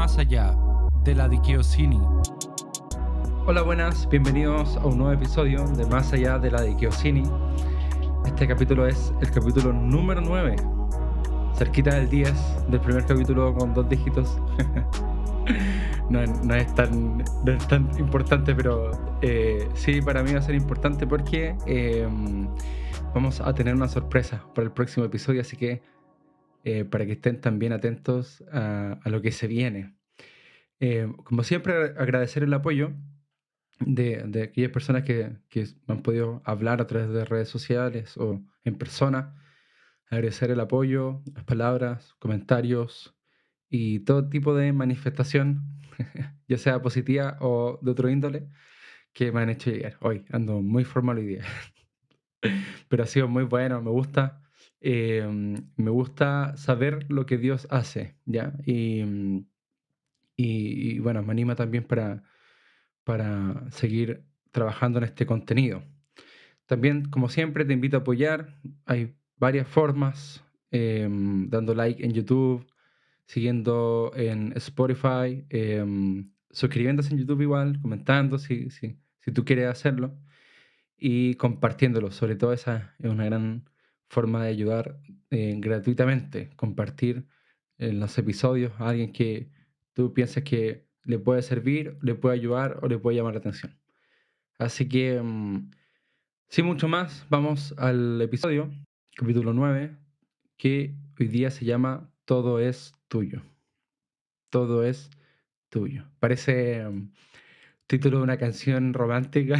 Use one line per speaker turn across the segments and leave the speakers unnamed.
más allá de la Dikaiosini.
Hola, buenas, bienvenidos a un nuevo episodio de Más allá de la Dikaiosini. Este capítulo es el capítulo número 9, cerquita del 10 del primer capítulo con 2 dígitos. No es tan importante, pero sí, para mí va a ser importante porque vamos a tener una sorpresa para el próximo episodio, así que para que estén también atentos a lo que se viene. Como siempre, agradecer el apoyo de aquellas personas que han podido hablar a través de redes sociales o en persona. Agradecer el apoyo, las palabras, comentarios y todo tipo de manifestación, ya sea positiva o de otro índole, que me han hecho llegar. Hoy ando muy formal hoy día, pero ha sido muy bueno, me gusta saber lo que Dios hace, ¿ya? Y bueno, me anima también para seguir trabajando en este contenido. También, como siempre, te invito a apoyar. Hay varias formas, dando like en YouTube, siguiendo en Spotify, suscribiéndose en YouTube igual, comentando si tú quieres hacerlo y compartiéndolo. Sobre todo esa es una gran forma de ayudar gratuitamente, compartir los episodios a alguien que tú pienses que le puede servir, le puede ayudar o le puede llamar la atención. Así que, sin mucho más, vamos al episodio, capítulo 9, que hoy día se llama Todo es tuyo. Todo es tuyo. Parece título de una canción romántica,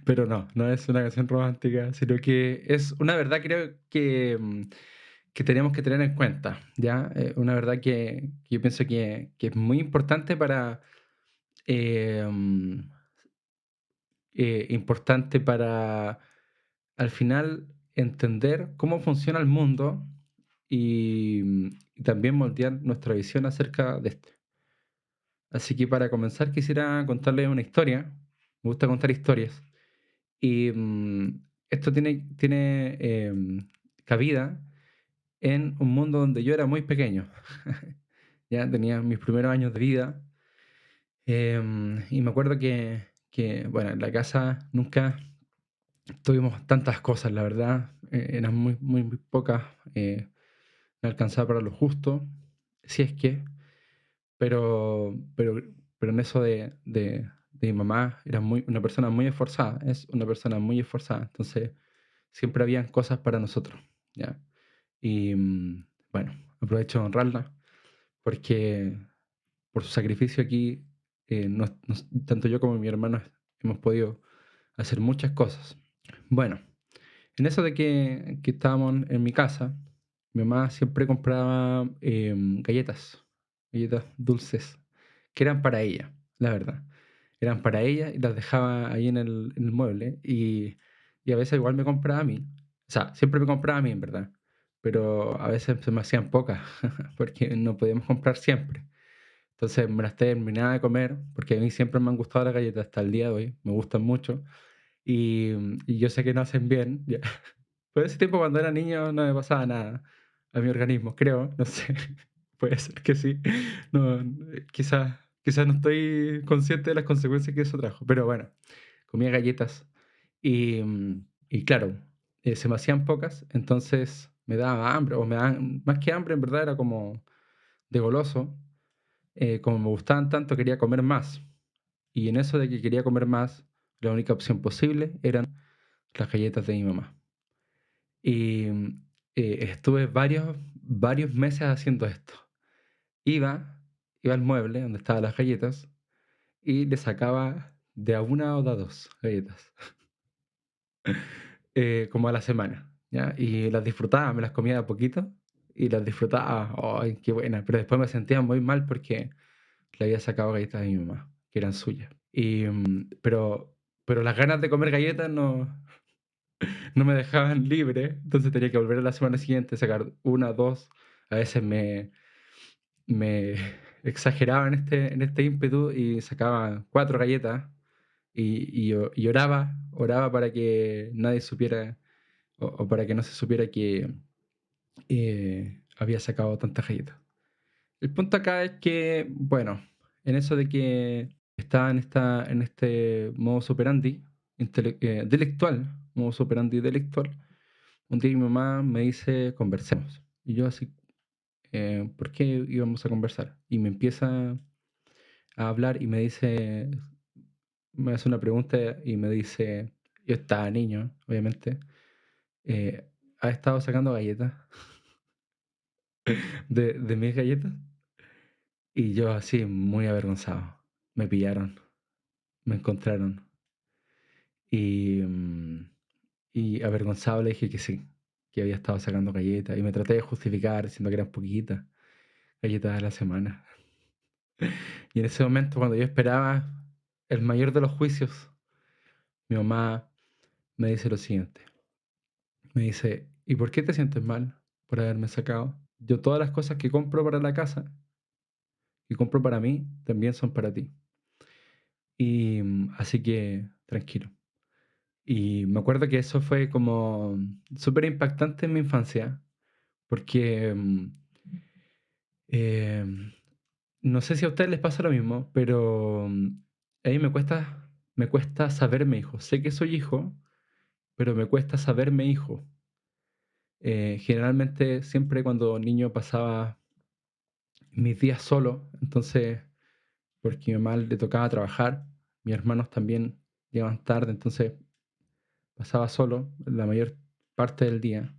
pero no es una canción romántica, sino que es una verdad, creo que tenemos que tener en cuenta, ¿ya? Una verdad que yo pienso que es muy importante eh, importante para al final entender cómo funciona el mundo y también moldear nuestra visión acerca de este. Así que para comenzar quisiera contarles una historia. Me gusta contar historias. Y esto tiene cabida en un mundo donde yo era muy pequeño. Ya tenía mis primeros años de vida. Y me acuerdo bueno, en la casa nunca tuvimos tantas cosas, la verdad. Eran muy pocas. Me alcanzaba para lo justo, si es que. Pero, pero, pero en eso de mi mamá, era una persona muy esforzada. Es una persona muy esforzada. Entonces, siempre habían cosas para nosotros, ¿ya? Y bueno, aprovecho de honrarla porque por su sacrificio aquí, tanto yo como mi hermano hemos podido hacer muchas cosas. Bueno, en eso de que estábamos en mi casa, mi mamá siempre compraba galletas dulces, que eran para ella, la verdad. Eran para ella y las dejaba ahí en el mueble y a veces igual me compraba a mí. O sea, siempre me compraba a mí, en verdad. Pero a veces se me hacían pocas porque no podíamos comprar siempre. Entonces me las terminaba de comer porque a mí siempre me han gustado las galletas hasta el día de hoy, me gustan mucho. Y yo sé que no hacen bien, ya. Pero ese tiempo cuando era niño no me pasaba nada a mi organismo, creo, no sé, puede ser que sí. No, quizás no estoy consciente de las consecuencias que eso trajo, pero bueno, comía galletas y claro, se me hacían pocas, entonces me daba hambre, o me daban, más que hambre en verdad era como de goloso, como me gustaban tanto quería comer más. Y en eso de que quería comer más, la única opción posible eran las galletas de mi mamá. Y estuve varios meses haciendo esto. Iba, iba al mueble donde estaban las galletas y le sacaba de a una o de a dos galletas, como a la semana, ¿ya? Y las disfrutaba, me las comía de a poquito y las disfrutaba. ¡Ay, qué buena! Pero después me sentía muy mal porque le había sacado galletas a mi mamá, que eran suyas. Pero las ganas de comer galletas no me dejaban libre, entonces tenía que volver a la semana siguiente, sacar una, dos. A veces me exageraba en este ímpetu y sacaba 4 galletas y oraba para que nadie supiera o para que no se supiera que había sacado tantas galletas. El punto acá es que, bueno, en eso de que estaba en este modus operandi delictual, modus operandi delictual, un día mi mamá me dice, conversemos. Y yo así, ¿por qué íbamos a conversar? Y me empieza a hablar y me dice, me hace una pregunta y me dice, yo estaba niño, obviamente, ¿has estado sacando galletas de mis galletas? Y yo así, muy avergonzado. Me pillaron, me encontraron. Y, y avergonzado le dije que sí, que había estado sacando galletas. Y me traté de justificar diciendo que eran poquitas galletas a la semana. Y en ese momento, cuando yo esperaba el mayor de los juicios, mi mamá me dice lo siguiente. Me dice, ¿y por qué te sientes mal por haberme sacado? Yo todas las cosas que compro para la casa, que compro para mí, también son para ti. Y así que tranquilo. Y me acuerdo que eso fue como súper impactante en mi infancia, porque em, no sé si a ustedes les pasa lo mismo, pero a mí me cuesta saberme hijo. Sé que soy hijo, pero me cuesta saberme hijo. Generalmente siempre cuando niño pasaba mis días solo, entonces, porque a mi mamá le tocaba trabajar, mis hermanos también llegaban tarde, entonces pasaba solo la mayor parte del día.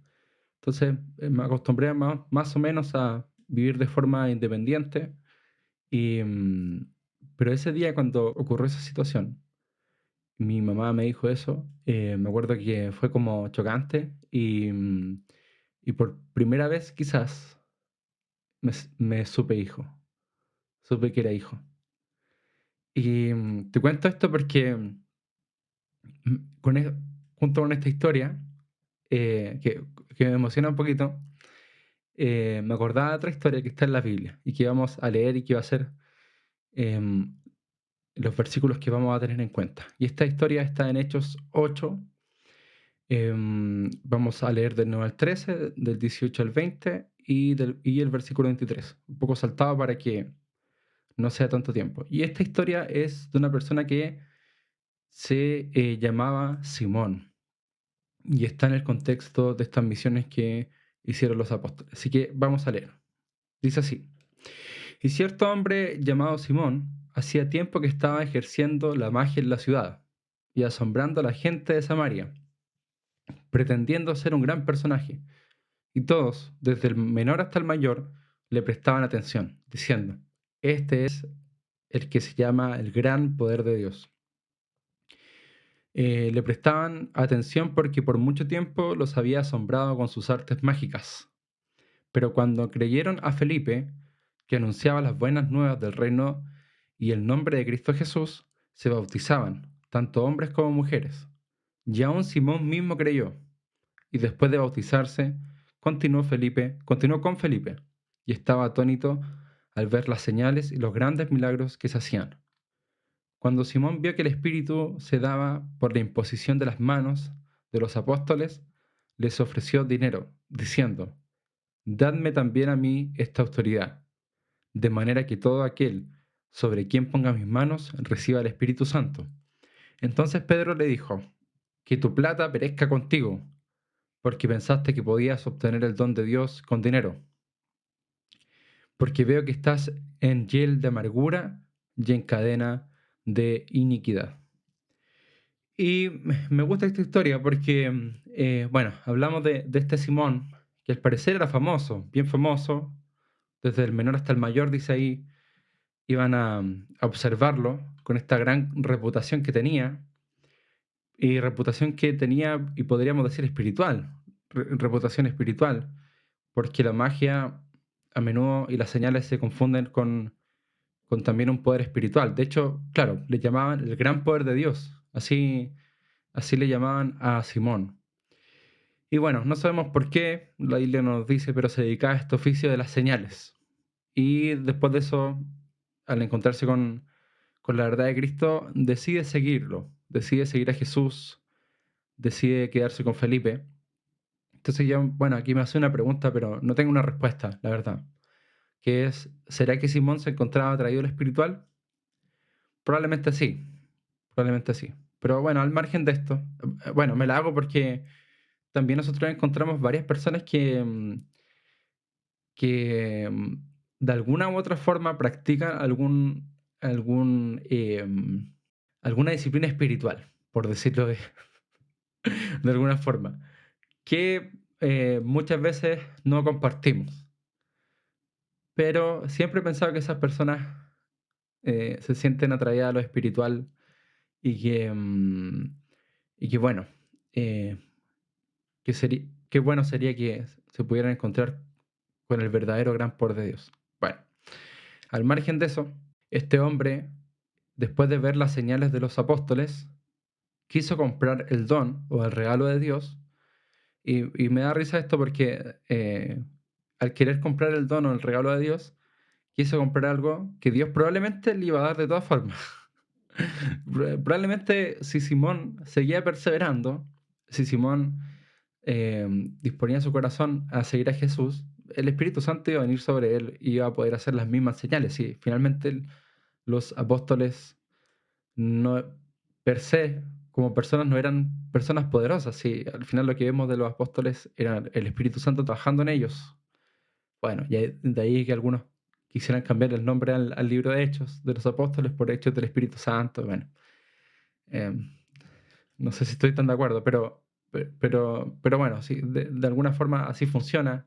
Entonces me acostumbré más o menos a vivir de forma independiente, y, pero ese día cuando ocurrió esa situación, mi mamá me dijo eso, me acuerdo que fue como chocante y por primera vez quizás me supe hijo, supe que era hijo. Y te cuento esto porque con junto con esta historia, que me emociona un poquito, me acordaba de otra historia que está en la Biblia y que vamos a leer y que va a ser em, los versículos que vamos a tener en cuenta. Y esta historia está en Hechos 8. Vamos a leer del 9 al 13, del 18 al 20 y el versículo 23. Un poco saltado para que no sea tanto tiempo. Y esta historia es de una persona que se llamaba Simón y está en el contexto de estas misiones que hicieron los apóstoles. Así que vamos a leer. Dice así. Y cierto hombre llamado Simón hacía tiempo que estaba ejerciendo la magia en la ciudad y asombrando a la gente de Samaria, pretendiendo ser un gran personaje. Y todos, desde el menor hasta el mayor, le prestaban atención, diciendo, este es el que se llama el gran poder de Dios. Le prestaban atención porque por mucho tiempo los había asombrado con sus artes mágicas. Pero cuando creyeron a Felipe, que anunciaba las buenas nuevas del reino y el nombre de Cristo Jesús, se bautizaban, tanto hombres como mujeres. Y aún Simón mismo creyó, y después de bautizarse, continuó con Felipe, y estaba atónito al ver las señales y los grandes milagros que se hacían. Cuando Simón vio que el Espíritu se daba por la imposición de las manos de los apóstoles, les ofreció dinero, diciendo, dadme también a mí esta autoridad, de manera que todo aquel sobre quien ponga mis manos reciba el Espíritu Santo. Entonces Pedro le dijo, que tu plata perezca contigo, porque pensaste que podías obtener el don de Dios con dinero, porque veo que estás en hiel de amargura y en cadena de iniquidad. Y me gusta esta historia porque, bueno, hablamos de este Simón, que al parecer era famoso, bien famoso, desde el menor hasta el mayor, dice ahí, iban a observarlo con esta gran reputación que tenía, y reputación que tenía, y podríamos decir espiritual, reputación espiritual, porque la magia a menudo y las señales se confunden con también un poder espiritual. De hecho, claro, le llamaban el gran poder de Dios, así le llamaban a Simón. Y bueno, no sabemos por qué, la Biblia no nos dice, pero se dedicaba a este oficio de las señales. Y después de eso, al encontrarse con la verdad de Cristo, decide seguirlo, decide seguir a Jesús, decide quedarse con Felipe. Entonces ya, bueno, aquí me hace una pregunta, pero no tengo una respuesta, la verdad. que es, ¿será que Simón se encontraba atraído al espiritual? Probablemente sí, probablemente sí. Pero bueno, al margen de esto, bueno, me la hago porque también nosotros encontramos varias personas que de alguna u otra forma practican algún, alguna disciplina espiritual, por decirlo de alguna forma, que muchas veces no compartimos. Pero siempre he pensado que esas personas se sienten atraídas a lo espiritual y y que bueno, eh, qué bueno sería que se pudieran encontrar con el verdadero gran poder de Dios. Bueno, al margen de eso, este hombre, después de ver las señales de los apóstoles, quiso comprar el don o el regalo de Dios. Y me da risa esto porque al querer comprar el don o el regalo de Dios, quiso comprar algo que Dios probablemente le iba a dar de todas formas. Probablemente si Simón seguía perseverando, si Simón disponía su corazón a seguir a Jesús, el Espíritu Santo iba a venir sobre él y iba a poder hacer las mismas señales. Y finalmente los apóstoles no, per se, como personas, no eran personas poderosas. Sí, al final lo que vemos de los apóstoles era el Espíritu Santo trabajando en ellos. Bueno, y de ahí que algunos quisieran cambiar el nombre al libro de Hechos de los apóstoles por Hechos del Espíritu Santo. Bueno, em, no sé si estoy tan de acuerdo, pero bueno, sí, de alguna forma así funciona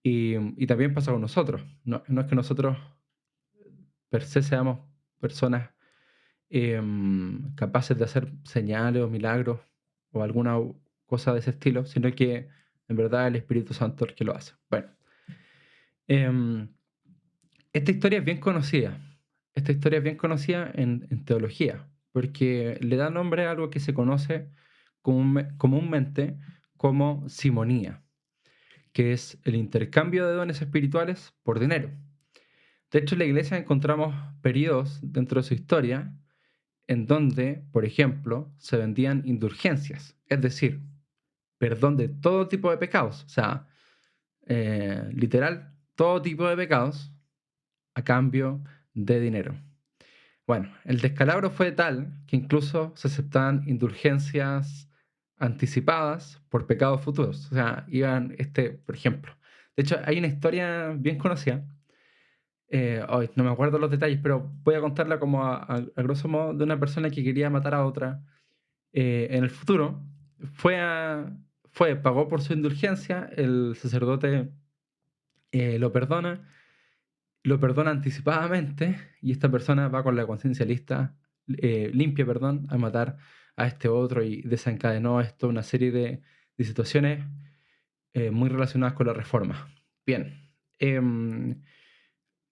y también pasa con nosotros. No, no es que nosotros per se seamos personas capaces de hacer señales o milagros o alguna cosa de ese estilo, sino que en verdad el Espíritu Santo es el que lo hace. Bueno, em, esta historia es bien conocida. Esta historia es bien conocida en teología, porque le da nombre a algo que se conoce comúnmente como simonía, que es el intercambio de dones espirituales por dinero. De hecho, en la iglesia encontramos periodos dentro de su historia en donde, por ejemplo, se vendían indulgencias, es decir, perdón de todo tipo de pecados, o sea, literal, todo tipo de pecados a cambio de dinero. Bueno, el descalabro fue tal que incluso se aceptaban indulgencias anticipadas por pecados futuros. O sea, iban, por ejemplo. De hecho, hay una historia bien conocida. Ay, no me acuerdo los detalles, pero voy a contarla como a grosso modo de una persona que quería matar a otra en el futuro. Fue a, pagó por su indulgencia, el sacerdote lo perdona anticipadamente y esta persona va con la conciencia limpia, perdón, a matar a este otro y desencadenó esto una serie de situaciones muy relacionadas con la reforma. Bien,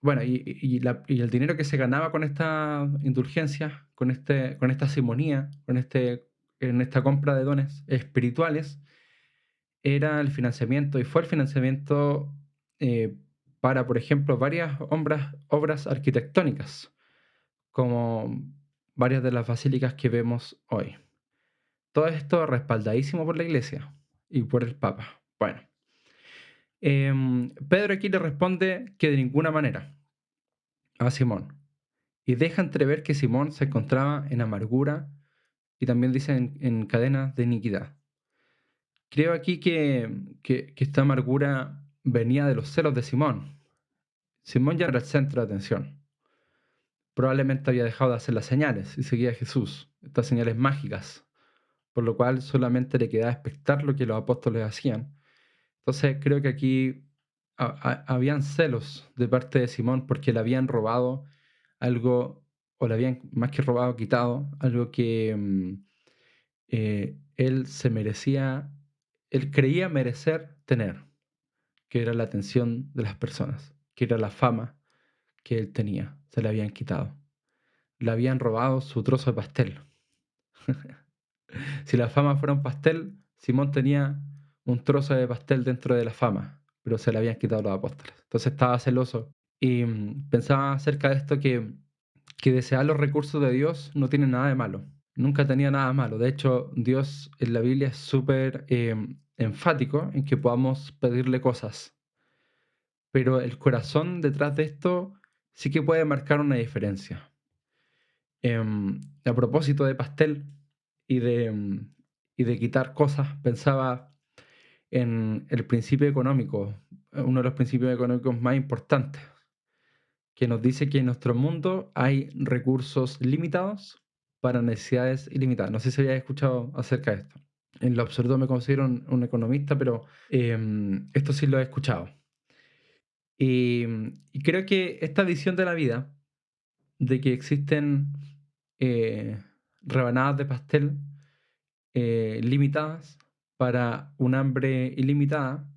bueno, y el dinero que se ganaba con esta indulgencia, con esta simonía, en esta compra de dones espirituales, era el financiamiento y fue el financiamiento eh, para, por ejemplo, varias obras arquitectónicas, como varias de las basílicas que vemos hoy. Todo esto respaldadísimo por la Iglesia y por el Papa. Bueno, Pedro aquí le responde que de ninguna manera a Simón y deja entrever que Simón se encontraba en amargura y también dice en cadenas de iniquidad. Creo aquí que esta amargura venía de los celos de Simón. Simón ya era el centro de atención. Probablemente había dejado de hacer las señales y seguía a Jesús, estas señales mágicas, por lo cual solamente le quedaba expectar lo que los apóstoles hacían. Entonces creo que aquí habían celos de parte de Simón porque le habían robado algo, o le habían más que robado, quitado algo que él se merecía, él creía merecer tener, que era la atención de las personas, que era la fama que él tenía, se le habían quitado. Le habían robado su trozo de pastel. Si la fama fuera un pastel, Simón tenía un trozo de pastel dentro de la fama, pero se le habían quitado los apóstoles. Entonces estaba celoso y pensaba acerca de esto que desear los recursos de Dios no tiene nada de malo. Nunca tenía nada malo. De hecho, Dios en la Biblia es súper enfático en que podamos pedirle cosas. pero el corazón detrás de esto sí que puede marcar una diferencia. A propósito de pastel y y de quitar cosas, pensaba en el principio económico, uno de los principios económicos más importantes, que nos dice que en nuestro mundo hay recursos limitados para necesidades ilimitadas. No sé si habías escuchado acerca de esto. En lo absoluto me considero un economista, pero esto sí lo he escuchado. Y creo que esta visión de la vida, de que existen eh, rebanadas de pastel limitadas para un hambre ilimitada,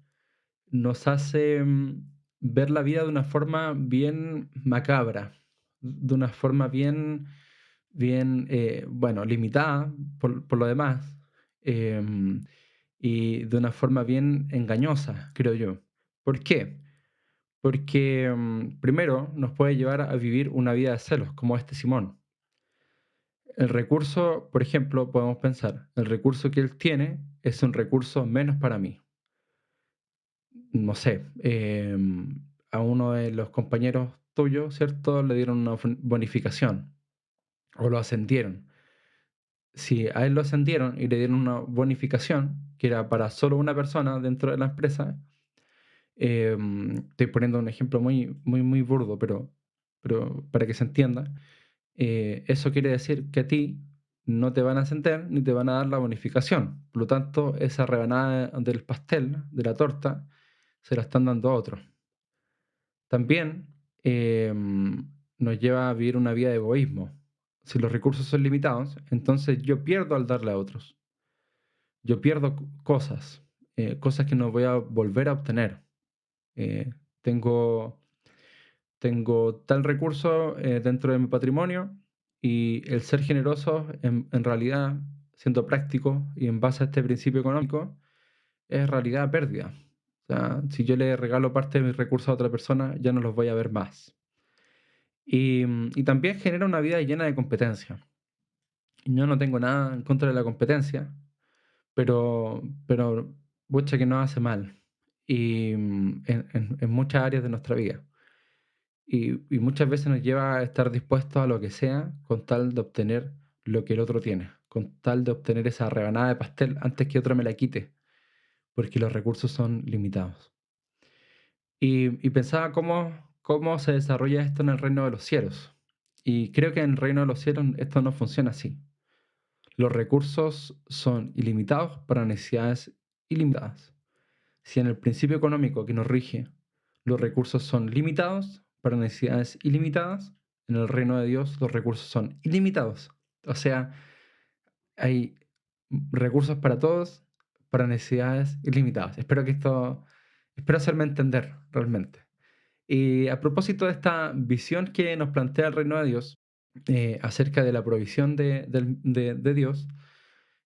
nos hace ver la vida de una forma bien macabra, de una forma bueno, limitada por lo demás, em, y de una forma bien engañosa, creo yo. ¿Por qué? Porque primero nos puede llevar a vivir una vida de celos, como este Simón. El recurso, por ejemplo, podemos pensar, el recurso que él tiene es un recurso menos para mí. No sé, a uno de los compañeros tuyos, ¿cierto? Le dieron una bonificación o lo ascendieron. Si a él lo ascendieron y le dieron una bonificación, que era para solo una persona dentro de la empresa, estoy poniendo un ejemplo muy burdo, pero para que se entienda, eso quiere decir que a ti no te van a ascender ni te van a dar la bonificación. Por lo tanto, esa rebanada del pastel, de la torta, se la están dando a otro. También nos lleva a vivir una vida de egoísmo. Si los recursos son limitados, entonces yo pierdo al darle a otros. Yo pierdo cosas, cosas que no voy a volver a obtener. Eh, tengo, tengo tal recurso dentro de mi patrimonio y el ser generoso, en realidad, siendo práctico y en base a este principio económico, es en realidad pérdida. O sea, si yo le regalo parte de mis recursos a otra persona, ya no los voy a ver más. Y también genera una vida llena de competencia. Yo no tengo nada en contra de la competencia, pero pucha que nos hace mal y en muchas áreas de nuestra vida. Y muchas veces nos lleva a estar dispuestos a lo que sea con tal de obtener lo que el otro tiene, con tal de obtener esa rebanada de pastel antes que otro me la quite, porque los recursos son limitados. Y pensaba cómo se desarrolla esto en el reino de los cielos. Y creo que en el reino de los cielos esto no funciona así. Los recursos son ilimitados para necesidades ilimitadas. Si en el principio económico que nos rige los recursos son limitados para necesidades ilimitadas, en el reino de Dios los recursos son ilimitados. O sea, hay recursos para todos para necesidades ilimitadas. Espero hacerme entender realmente. Y a propósito de esta visión que nos plantea el reino de Dios, acerca de la provisión de Dios,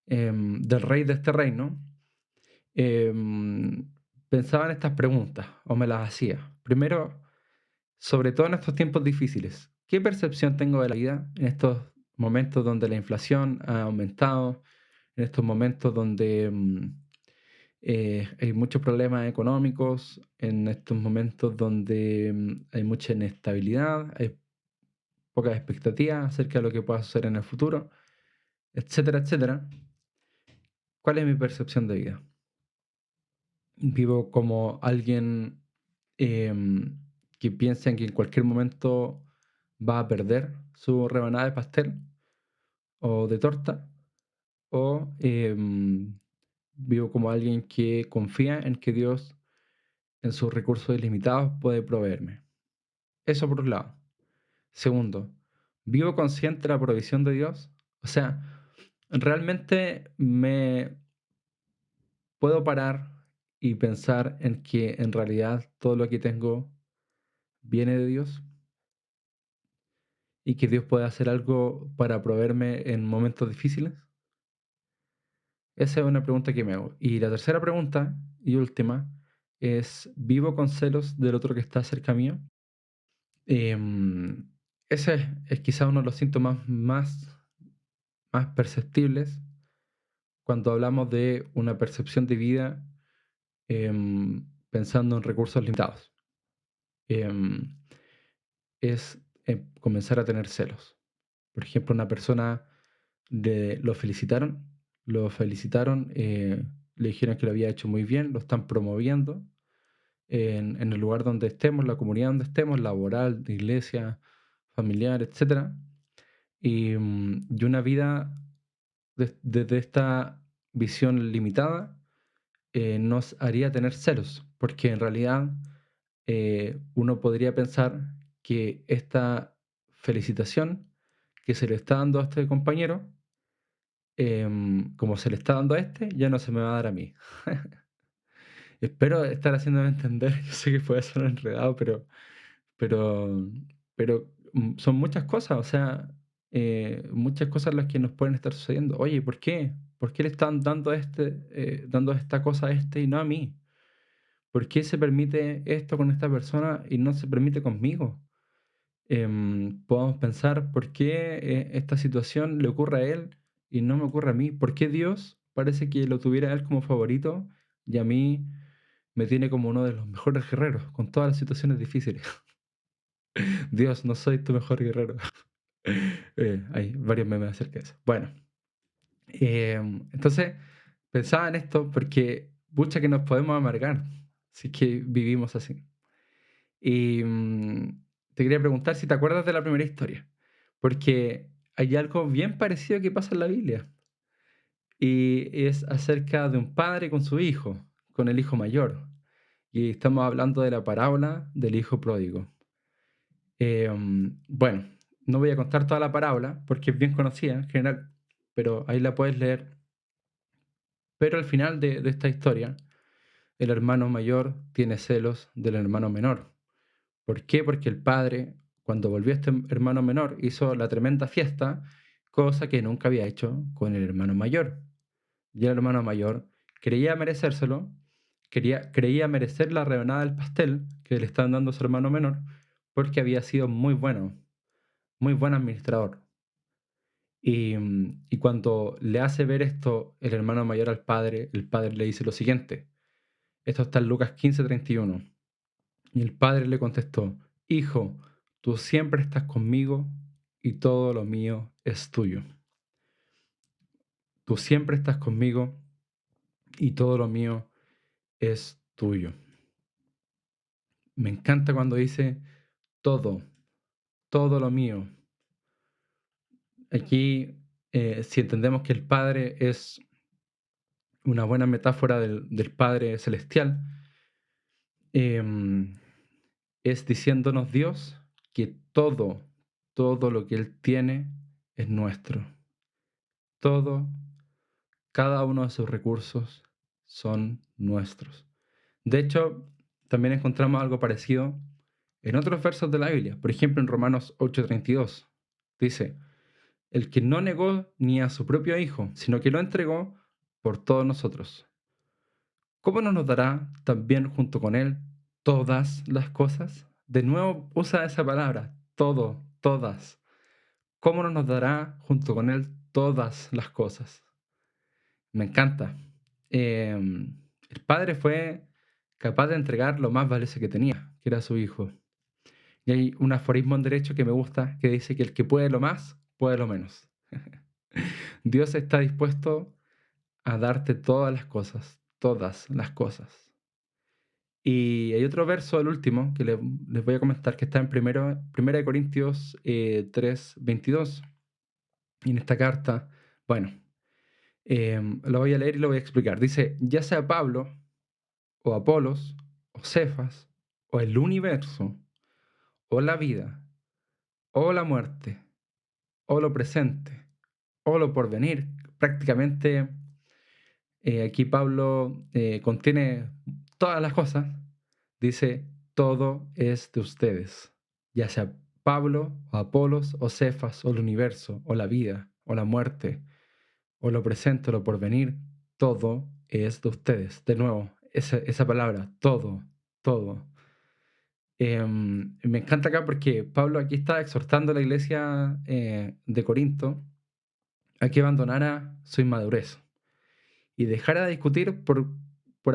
del rey de este reino, em, pensaba en estas preguntas o me las hacía. Primero, sobre todo en estos tiempos difíciles, ¿qué percepción tengo de la vida en estos momentos donde la inflación ha aumentado, en estos momentos donde hay muchos problemas económicos, en estos momentos donde hay mucha inestabilidad, hay pocas expectativas acerca de lo que pueda suceder en el futuro, etcétera, etcétera? ¿Cuál es mi percepción de vida? Vivo como alguien em, que piensa en que en cualquier momento va a perder su rebanada de pastel o de torta, o vivo como alguien que confía en que Dios, en sus recursos ilimitados, puede proveerme. Eso por un lado. Segundo, vivo consciente de la provisión de Dios. O sea, realmente me puedo parar y pensar en que en realidad todo lo que tengo viene de Dios y que Dios puede hacer algo para proveerme en momentos difíciles. Esa es una pregunta que me hago. Y la tercera pregunta y última es, ¿vivo con celos del otro que está cerca mío? Em, ese es quizá uno de los síntomas más perceptibles cuando hablamos de una percepción de vida pensando en recursos limitados. em, es comenzar a tener celos. Por ejemplo, una persona lo felicitaron, le dijeron que lo había hecho muy bien, lo están promoviendo en el lugar donde estemos, la comunidad donde estemos, laboral, de iglesia, familiar, etcétera. Y una vida desde esta visión limitada nos haría tener celos, porque en realidad uno podría pensar que esta felicitación que se le está dando a este compañero, como se le está dando a este, ya no se me va a dar a mí. Espero estar haciéndome entender. Yo sé que puede ser enredado, pero, pero son muchas cosas, o sea, muchas cosas las que nos pueden estar sucediendo. Oye, ¿por qué? ¿Por qué le están dando, dando esta cosa a este y no a mí? ¿Por qué se permite esto con esta persona y no se permite conmigo? Podemos pensar, ¿por qué esta situación le ocurre a él y no me ocurre a mí? ¿Por qué Dios parece que lo tuviera a él como favorito y a mí me tiene como uno de los mejores guerreros con todas las situaciones difíciles? Dios, no soy tu mejor guerrero. Hay varios memes acerca de eso. Bueno, entonces pensaba en esto porque pucha que nos podemos amargar si es que vivimos así. Y te quería preguntar si te acuerdas de la primera historia, porque hay algo bien parecido que pasa en la Biblia y es acerca de un padre con su hijo, con el hijo mayor. Y estamos hablando de la parábola del hijo pródigo. Bueno, no voy a contar toda la parábola porque es bien conocida en general, pero ahí la puedes leer. Pero al final de esta historia, el hermano mayor tiene celos del hermano menor. ¿Por qué? Porque el padre, cuando volvió este hermano menor, hizo la tremenda fiesta, cosa que nunca había hecho con el hermano mayor. Y el hermano mayor creía merecérselo, creía merecer la rebanada del pastel que le estaban dando a su hermano menor, porque había sido muy bueno, muy buen administrador. Y cuando le hace ver esto el hermano mayor al padre, el padre le dice lo siguiente. Esto está en Lucas 15:31. Y el padre le contestó, Hijo, tú siempre estás conmigo y todo lo mío es tuyo. Tú siempre estás conmigo y todo lo mío es tuyo. Me encanta cuando dice todo, todo lo mío. Aquí, si entendemos que el Padre es una buena metáfora del Padre Celestial, em, es diciéndonos Dios que todo, todo lo que Él tiene es nuestro. Todo, cada uno de sus recursos son nuestros. De hecho, también encontramos algo parecido en otros versos de la Biblia. Por ejemplo, en Romanos 8:32 dice, el que no negó ni a su propio Hijo, sino que lo entregó por todos nosotros. ¿Cómo no nos dará también junto con Él todas las cosas? De nuevo usa esa palabra, todo, todas. ¿Cómo no nos dará junto con Él todas las cosas? Me encanta. El padre fue capaz de entregar lo más valioso que tenía, que era su hijo. Y hay un aforismo en derecho que me gusta, que dice que el que puede lo más, puede lo menos. Dios está dispuesto a darte todas las cosas, todas las cosas. Y hay otro verso, el último, que les voy a comentar, que está en primera de Corintios 3:22. Y en esta carta, bueno, lo voy a leer y lo voy a explicar. Dice, ya sea Pablo, o Apolos, o Cefas, o el universo, o la vida, o la muerte, o lo presente, o lo porvenir. Prácticamente aquí Pablo contiene todas las cosas. Dice, todo es de ustedes, ya sea Pablo, o Apolos, o Cefas, o el universo, o la vida, o la muerte, o lo presente, o lo porvenir, todo es de ustedes. De nuevo, esa palabra, todo, todo. Me encanta acá porque Pablo aquí está exhortando a la iglesia de Corinto a que abandonara su inmadurez y dejara de discutir por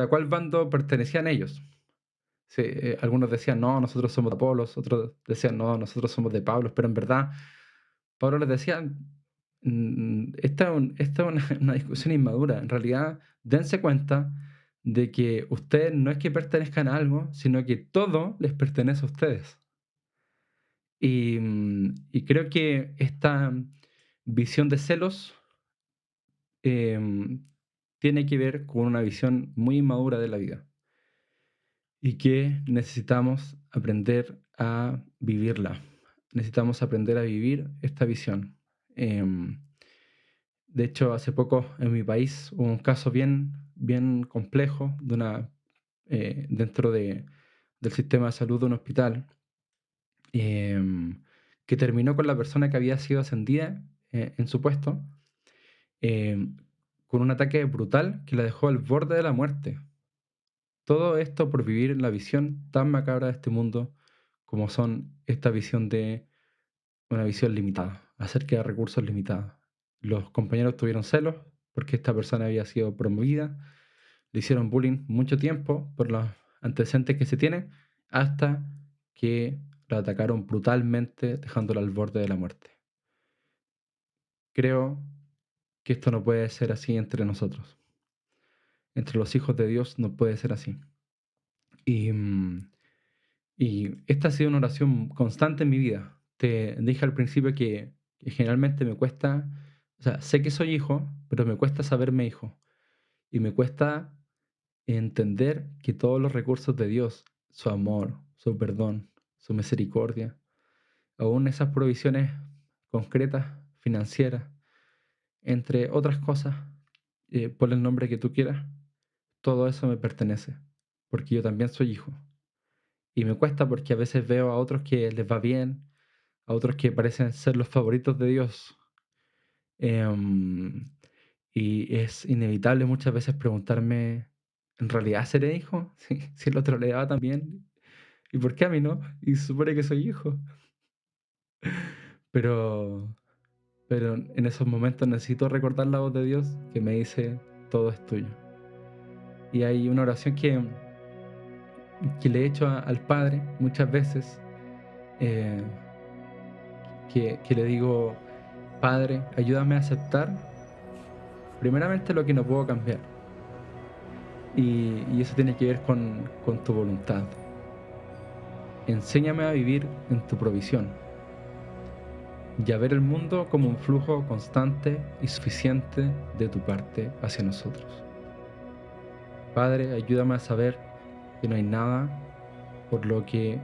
a cuál bando pertenecían ellos, Sí, algunos decían, no, nosotros somos de Apolos, otros decían, no, nosotros somos de Pablo, pero en verdad Pablo les decía, esta es una, una discusión inmadura. En realidad, dense cuenta de que ustedes no es que pertenezcan a algo, sino que todo les pertenece a ustedes. Y creo que esta visión de celos em, tiene que ver con una visión muy inmadura de la vida y que necesitamos aprender a vivirla. Necesitamos aprender a vivir esta visión. Em, de hecho, hace poco en mi país hubo un caso bien complejo de dentro del sistema de salud de un hospital, em, que terminó con la persona que había sido ascendida en su puesto, em, con un ataque brutal que la dejó al borde de la muerte. Todo esto por vivir en la visión tan macabra de este mundo como son esta visión de una visión limitada, acerca de recursos limitados. Los compañeros tuvieron celos porque esta persona había sido promovida, le hicieron bullying mucho tiempo por los antecedentes que se tienen, hasta que la atacaron brutalmente, dejándola al borde de la muerte. Creo que esto no puede ser así entre nosotros. Entre los hijos de Dios no puede ser así. Y, y esta ha sido una oración constante en mi vida. Te dije al principio que generalmente me cuesta, o sea, sé que soy hijo, pero me cuesta saberme hijo. Y me cuesta entender que todos los recursos de Dios, su amor, su perdón, su misericordia, aún esas provisiones concretas, financieras, entre otras cosas, por el nombre que tú quieras, todo eso me pertenece, porque yo también soy hijo. Y me cuesta porque a veces veo a otros que les va bien, a otros que parecen ser los favoritos de Dios. Em, y es inevitable muchas veces preguntarme, ¿en realidad seré hijo? Si el otro le va también. ¿Y por qué a mí no? Y se supone que soy hijo. Pero, pero en esos momentos necesito recordar la voz de Dios que me dice, todo es tuyo. Y hay una oración que le he hecho al Padre muchas veces, eh, que le digo, Padre, ayúdame a aceptar primeramente lo que no puedo cambiar. Y eso tiene que ver con tu voluntad. Enséñame a vivir en tu provisión y a ver el mundo como un flujo constante y suficiente de tu parte hacia nosotros. Padre, ayúdame a saber que no hay nada por lo que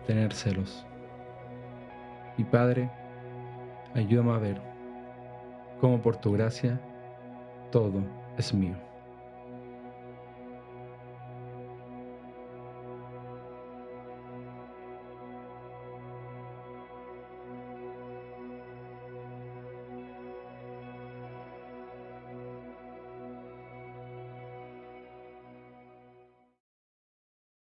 tener celos. Y Padre, ayúdame a ver cómo por tu gracia todo es mío.